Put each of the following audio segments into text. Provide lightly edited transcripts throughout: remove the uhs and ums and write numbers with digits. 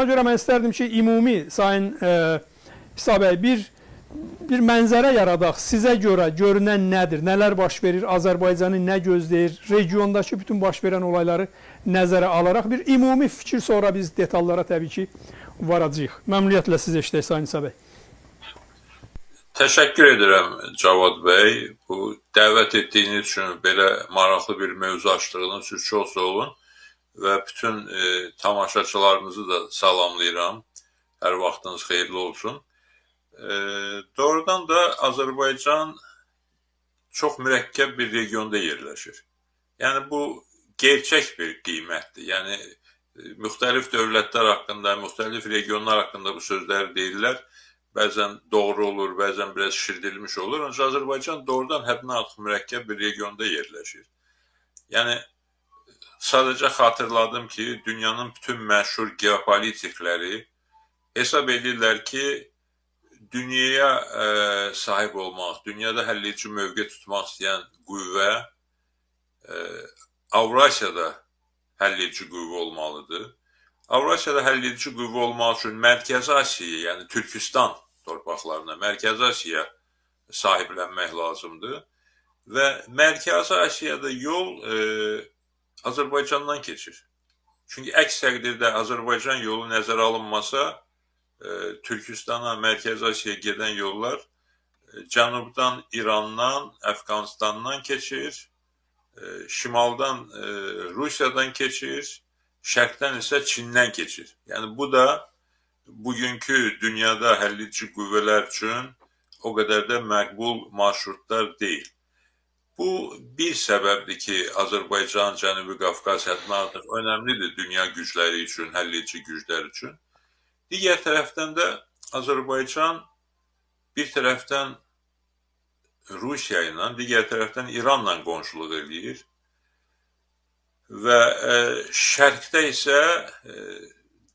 Ona görə mən istərdim ki, ümumi Sayın İsa bəy bir mənzərə yaradaq. Sizə görə görünən nədir? Nələr baş verir? Azərbaycanı nə gözləyir? Regiondakı bütün baş verən olayları nəzərə alaraq bir ümumi fikir, sonra biz detallara təbii ki varacağıq. Məmnuniyyətlə siz eşidək Sayın İsa bəy. Təşəkkür edirəm Cavad bəy. Bu dəvət etdiyiniz üçün, belə maraqlı bir mövzu açdığınız üçün çox sağ olun. Və bütün tamaşaçılarımızı da salamlayıram. Hər vaxtınız xeyirli olsun. Doğrudan da Azərbaycan çox mürəkkəb bir regionda yerləşir. Yəni bu gerçək bir qiymətdir. Yəni müxtəlif dövlətlər haqqında, müxtəlif regionlar haqqında bu sözləri deyirlər. Bəzən doğru olur, bəzən biraz şişirdilmiş olur. Ancaq Azərbaycan doğrudan həddindən artıq mürəkkəb bir regionda yerləşir. Yəni sadəcə xatırladım ki, dünyanın bütün məşhur geopolitikləri hesab edirlər ki, dünyaya sahib olmaq, dünyada həlledici mövqe tutmaq istəyən qüvvə Avrasiyada həlledici qüvvə olmalıdır. Avrasiyada həlledici qüvvə olmaq üçün Mərkəzi Asiyaya, yəni Türkistan torpaqlarına, Mərkəzi Asiyaya sahiblənmək lazımdır. Və Mərkəzi Asiyada yol Azərbaycandan keçir. Çünki əks təqdirdə Azərbaycan yolu nəzərə alınmasa, Türkistana, Mərkəzi Asiyaya gedən yollar cənubdan İrandan, Əfqanistandan keçir, şimaldan Rusiyadan keçir, şərqdən isə Çindən keçir. Yəni bu da bugünkü dünyada həlledici qüvvələr üçün o qədər də məqbul marşrutlar deyil. Bu bir səbəbdir ki, Azərbaycan, Cənubi Qafqaz həddindən artıq önəmlidir dünya gücləri üçün, həlledici güclər üçün. Digər tərəfdən də Azərbaycan bir tərəfdən Rusiya ilə, digər tərəfdən İranla qonşuluq edir və şərqdə isə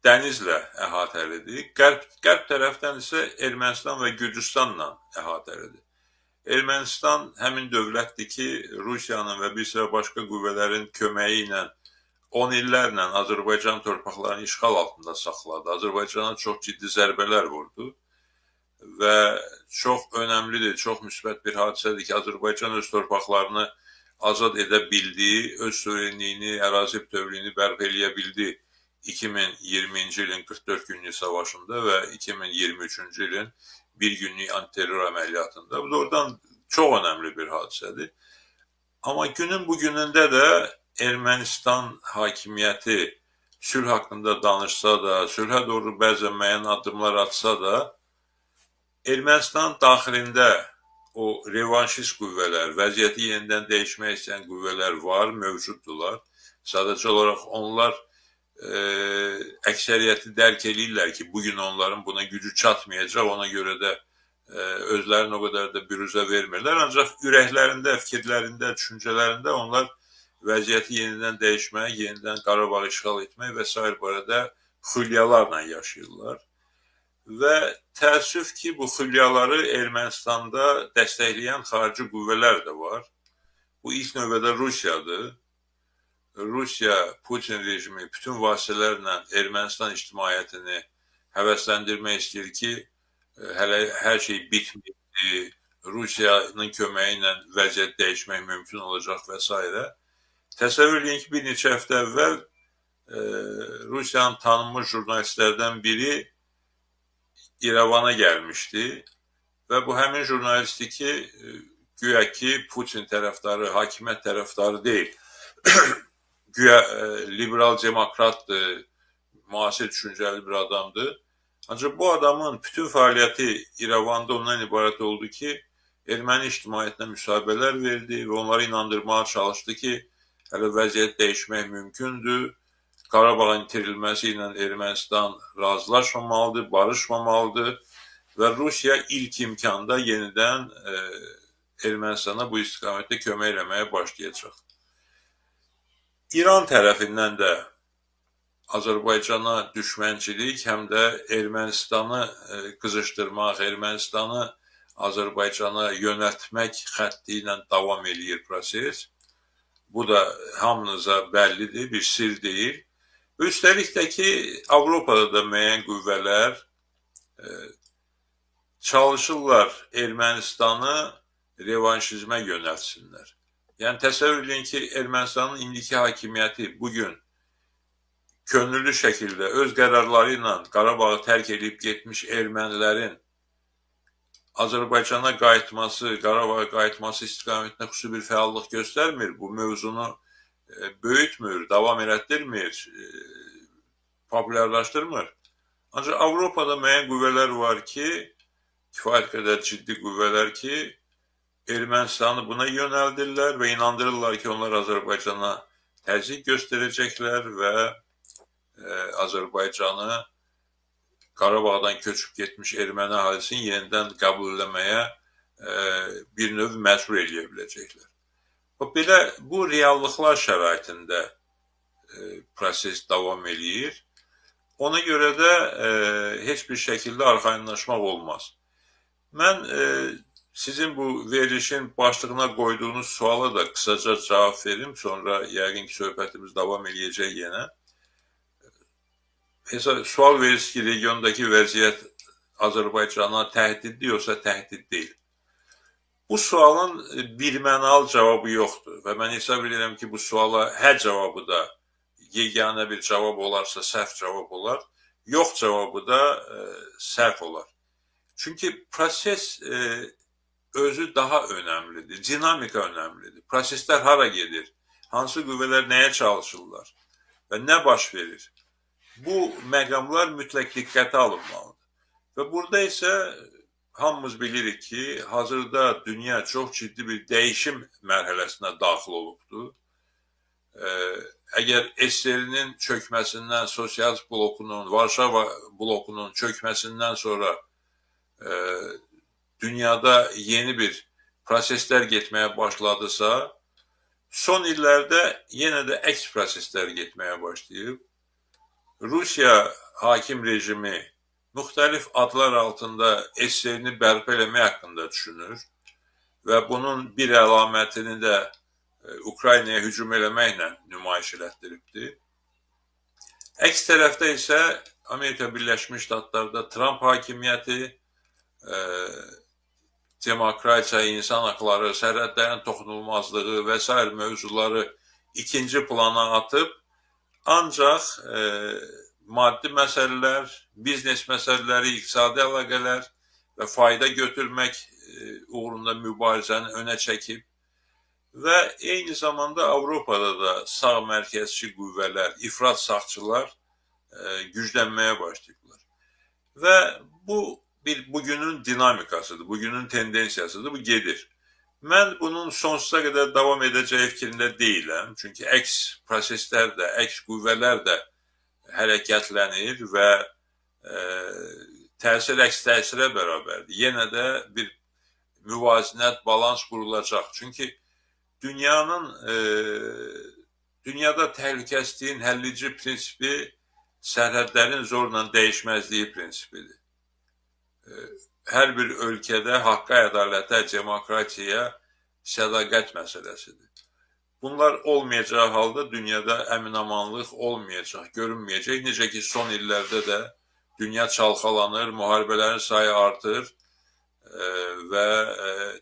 dənizlə əhatəlidir, qərb tərəfdən isə Ermənistan və Gürcüstanla əhatəlidir. Ermənistan həmin dövlətdir ki, Rusiyanın və bir sıra başqa qüvvələrin köməyi ilə 10 illərlə Azərbaycan torpaqlarını işğal altında saxladı. Azərbaycana çox ciddi zərbələr vurdu və çox önəmlidir, çox müsbət bir hadisədir ki, Azərbaycan öz torpaqlarını azad edə bildi, öz suverenliyini, ərazi bütövlüyünü bərpa eləyə bildi 2020-ci ilin 44 günlük savaşında və 2023-cü ilin bir günlük antiterror əməliyyatında. Bu doğrudan çox önəmli bir hadisədir. Amma günün bugünündə də Ermənistan hakimiyyəti sülh haqqında danışsa da, sülhə doğru bəzən müəyyən addımlar atsa da, Ermənistan daxilində o revanşist qüvvələr, vəziyyəti yenidən dəyişmək istəyən qüvvələr var, mövcuddurlar. Sadəcə olaraq onlar əksəriyyəti dərk edirlər ki, bugün onların buna gücü çatmayacaq, ona görə də özlərini o qədər də büruzə vermirlər. Ancaq ürəklərində, fikirlərində, düşüncələrində onlar vəziyyəti yenidən dəyişmək, yenidən Qarabağı işğal etmək və s. barədə xülyalarla yaşayırlar. Və təəssüf ki, bu xülyaları Ermənistanda dəstəkləyən xarici qüvvələr də var. Bu ilk növbədə Rusiyadır. Rusiya, Putin rejimi bütün vasitələrlə Ermənistan ictimaiyyətini həvəsləndirmək istəyir ki, hələ hər şey bitməyib, Rusiyanın köməyi ilə vəziyyət dəyişmək mümkün olacaq və s. Təsəvvür edin ki, bir neçə həftə əvvəl Rusiyanın tanınmış jurnalistlərdən biri İrəvana gəlmişdi və bu həmin jurnalisti ki, güya ki, Putin tərəfdarı, hakimiyyət tərəfdarı deyil, güya liberal demokratdır, müasir düşüncəli bir adamdır. Ancaq bu adamın bütün fəaliyyəti İrəvanda ondan ibarət oldu ki, erməni ictimaiyyətinə müsahibələr verdi və onları inandırmağa çalışdı ki, hələ vəziyyət dəyişmək mümkündür, Qarabağın itirilməsi ilə Ermənistan razılaşmamalıdır, barışmamalıdır və Rusiya ilk imkanda yenidən Ermənistana bu istiqamətdə kömək eləməyə başlayacaq. İran tərəfindən də Azərbaycana düşmənçilik, həm də Ermənistanı qızışdırmaq, Ermənistanı Azərbaycana yönəltmək xətti ilə davam edir proses. Bu da hamınıza bəllidir, bir sir deyil. Üstəlik də ki, Avropada da müəyyən qüvvələr çalışırlar Ermənistanı revanşizmə yönəltsinlər. Yəni təsəvvür edin ki, Ermənistanın indiki hakimiyyəti bugün könüllü şəkildə öz qərarları ilə Qarabağı tərk edib getmiş ermənilərin Azərbaycana qayıtması, Qarabağa qayıtması istiqamətində xüsusi bir fəallıq göstərmir. Bu mövzunu böyütmür, davam elətdirmir, populyarlaşdırmır. Ancaq Avropada müəyyən qüvvələr var ki, kifayət qədər ciddi qüvvələr ki, Ermənistanı buna yönəldirlər və inandırırlar ki, onlar Azərbaycana təzyiq göstərəcəklər və Azərbaycanı Qarabağdan köçüb getmiş erməni əhalisini yenidən qəbul eləməyə bir növ məcbur eləyə biləcəklər. Belə bu reallıqlar şəraitində proses davam eləyir. Ona görə də heç bir şəkildə arxayınlaşmaq olmaz. Mən sizin bu verilişin başlığına qoyduğunuz suala da qısaca cavab verim, sonra yəqin ki, söhbətimiz davam eləyəcək yenə. Sual verirsiniz ki, regiondakı vəziyyət Azərbaycana təhdiddir, yoxsa təhdid deyil. Bu sualın birmənalı cavabı yoxdur və mən hesab edirəm ki, bu suala hər cavabı da yeganə bir cavab olarsa səhv cavab olar, yox cavabı da səhv olar. Çünki proses özü daha önəmlidir, dinamika önəmlidir. Proseslər hara gedir, hansı qüvvələr nəyə çalışırlar və nə baş verir? Bu məqamlar mütləq diqqətə alınmalıdır. Və burada isə hamımız bilirik ki, hazırda dünya çox ciddi bir dəyişim mərhələsinə daxil olubdur. Əgər SSR-nin çökməsindən, sosialist blokunun, Varşava blokunun çökməsindən sonra dünyada yeni bir proseslər getməyə başladısa, son illərdə yenə də əks proseslər getməyə başlayıb. Rusiya hakim rejimi müxtəlif adlar altında SSR-ni bərpa eləmək haqqında düşünür və bunun bir əlamətini də Ukraynaya hücum eləməklə nümayiş elətdiribdir. Əks tərəfdə isə Amerika Birləşmiş Ştatlarda Trump hakimiyyəti demokratiya, insan haqları, sərhədlərin toxunulmazlığı və s. mövzuları ikinci plana atıb, ancaq maddi məsələlər, biznes məsələləri, iqtisadi əlaqələr və fayda götürmək uğrunda mübarizəni önə çəkib və eyni zamanda Avropada da sağ mərkəzçi qüvvələr, ifrat sağçılar güclənməyə başlayıblar. Və bu bugünün dinamikasıdır, bugünün tendensiyasıdır, bu gedir. Mən bunun sonsuza qədər davam edəcəyi fikrində deyiləm. Çünki əks proseslər də, əks qüvvələr də hərəkətlənir və təsir əks təsirə bərabərdir. Yenə də bir müvazinət, balans qurulacaq. Çünki dünyada təhlükəsizliyin həllici prinsipi sərhədlərin zorla dəyişməzliyi prinsipidir. Hər bir ölkədə haqqa, ədalətə, demokratiyaya sədaqət məsələsidir. Bunlar olmayacağı halda dünyada əmin-amanlıq olmayacaq, görünməyəcək. Necə ki, son illərdə də dünya çalxalanır, müharibələrin sayı artır və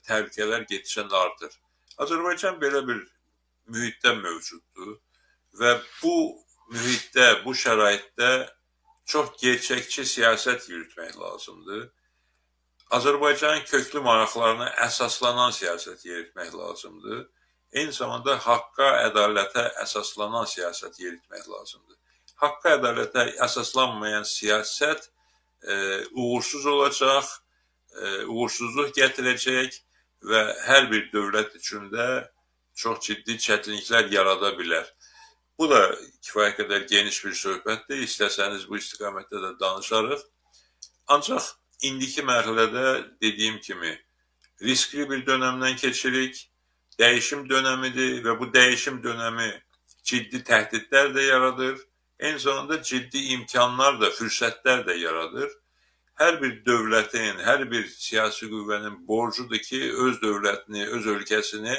təhlükələr getişən artır. Azərbaycan belə bir mühitdə mövcuddur və bu mühitdə, bu şəraitdə çox gerçəkçi siyasət yürütmək lazımdır. Azərbaycanın köklü maraqlarına əsaslanan siyasət yeritmək lazımdır. Eyni zamanda haqqa, ədalətə əsaslanan siyasət yeritmək lazımdır. Haqqa, ədalətə əsaslanmayan siyasət uğursuz olacaq, uğursuzluq gətirəcək və hər bir dövlət üçün də çox ciddi çətinliklər yarada bilər. Bu da kifayət qədər geniş bir söhbətdir. İstəsəniz bu istiqamətdə də danışarıq. Ancaq indiki mərhələdə dediyim kimi riskli bir dönəmdən keçirik, dəyişim dönəmidir və bu dəyişim dönəmi ciddi təhdidlər də yaradır, eyni zamanda ciddi imkanlar da, fürsətlər də yaradır. Hər bir dövlətin, hər bir siyasi qüvvənin borcudur ki, öz dövlətini, öz ölkəsini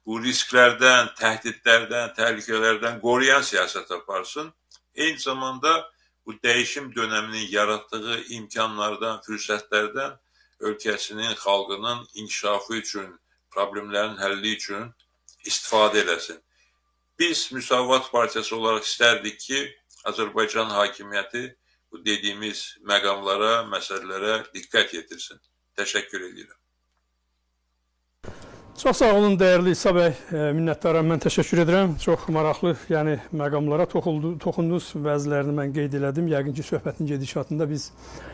bu risklərdən, təhdidlərdən, təhlükələrdən qoruyan siyasət aparsın Eyni zamanda bu dəyişim döneminin yarattığı imkanlardan, fürsətlərdən ölkəsinin, xalqının inkişafı üçün, problemlərin həlli üçün istifadə eləsin. Biz Müsavat Partiyası olaraq istərdik ki, Azərbaycan hakimiyyəti bu dediyimiz məqamlara, məsələlərə diqqət yetirsin. Təşəkkür edirəm. Çox sağ olun, dəyərli İsa bəy, minnətdaram, mən təşəkkür edirəm. Çox maraqlı, yəni məqamlara toxundunuz, bəzilərini mən qeyd elədim. Yəqin ki, söhbətin gedişatında biz